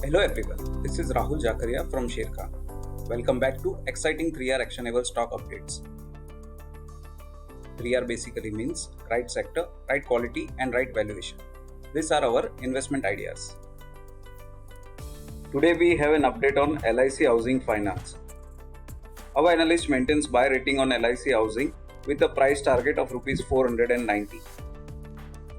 Hello everyone, this is Rahul Jakaria from Sharekhan. Welcome back to exciting 3R actionable stock updates. 3R basically means right sector, right quality and right valuation. These are our investment ideas. Today we have an update on LIC Housing Finance. Our analyst maintains buy rating on LIC Housing with a price target of Rs 490.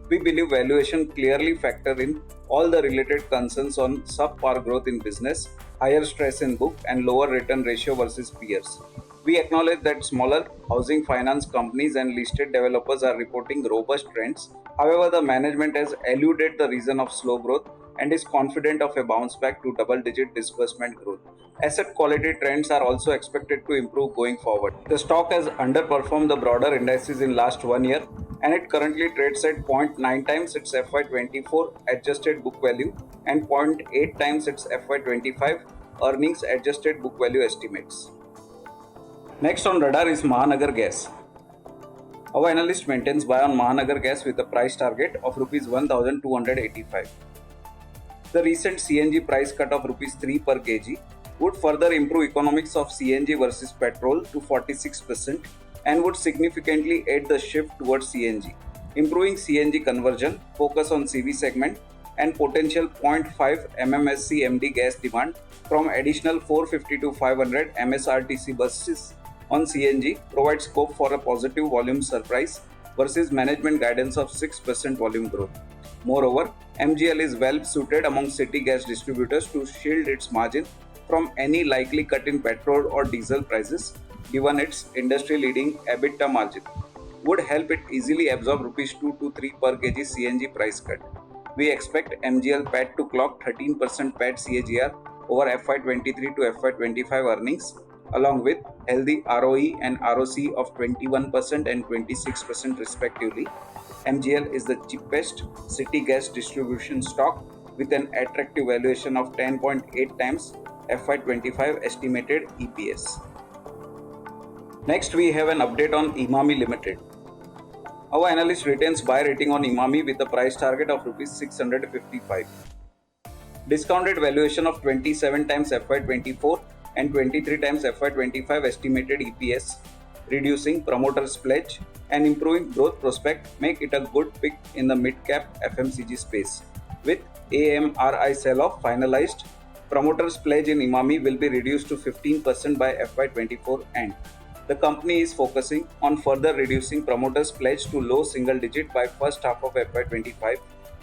We believe valuation clearly factor in all the related concerns on subpar growth in business, higher stress in book and lower return ratio versus peers. We acknowledge that smaller housing finance companies and listed developers are reporting robust trends. However, the management has eluded the reason of slow growth and is confident of a bounce back to double-digit disbursement growth. Asset quality trends are also expected to improve going forward. The stock has underperformed the broader indices in last 1 year and it currently trades at 0.9 times its FY24 adjusted book value and 0.8 times its FY25 earnings adjusted book value estimates. Next on radar is Mahanagar Gas. Our analyst maintains buy on Mahanagar Gas with a price target of Rs 1285. The recent CNG price cut of Rs 3 per kg would further improve economics of CNG versus petrol to 46% and would significantly aid the shift towards CNG, improving CNG conversion, focus on CV segment, and potential 0.5 MMSC MD gas demand from additional 450 to 500 MSRTC buses on CNG provides scope for a positive volume surprise versus management guidance of 6% volume growth. Moreover, MGL is well suited among city gas distributors to shield its margin from any likely cut in petrol or diesel prices, given its industry-leading EBITDA margin, would help it easily absorb Rs 2 to 3 per kg CNG price cut. We expect MGL PAT to clock 13% PAT CAGR over FY23 to FY25 earnings, along with healthy ROE and ROC of 21% and 26% respectively. MGL is the cheapest city gas distribution stock with an attractive valuation of 10.8 times FY25 estimated EPS. Next, we have an update on Emami Ltd. Our analyst retains buy rating on Emami with a price target of Rs 655. Discounted valuation of 27 times FY24 and 23 times FY25 estimated EPS, reducing promoters' pledge and improving growth prospect make it a good pick in the mid-cap FMCG space. With AMRI sell-off finalized, promoters' pledge in Emami will be reduced to 15% by FY24 end. The company is focusing on further reducing promoters' pledge to low single digit by first half of FY25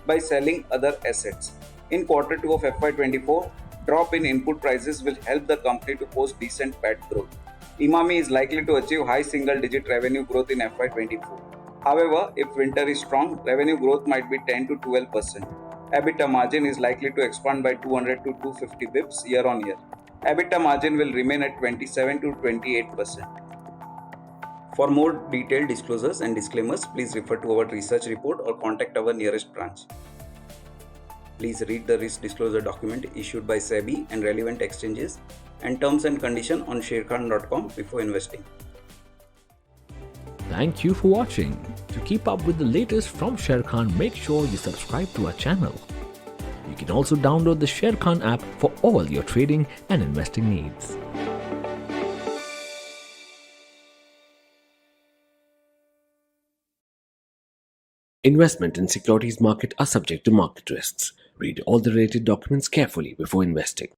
by selling other assets. In quarter 2 of FY24, drop in input prices will help the company to post decent PAT growth. Emami is likely to achieve high single digit revenue growth in FY24. However, if winter is strong, revenue growth might be 10 to 12%. EBITDA margin is likely to expand by 200 to 250 bps year on year. EBITDA margin will remain at 27 to 28%. For more detailed disclosures and disclaimers, please refer to our research report or contact our nearest branch. Please read the risk disclosure document issued by SEBI and relevant exchanges and terms and conditions on sharekhan.com before investing. Thank you for watching. To keep up with the latest from Sharekhan, make sure you subscribe to our channel. You can also download the Sharekhan app for all your trading and investing needs. Investment in securities market are subject to market risks. Read all the related documents carefully before investing.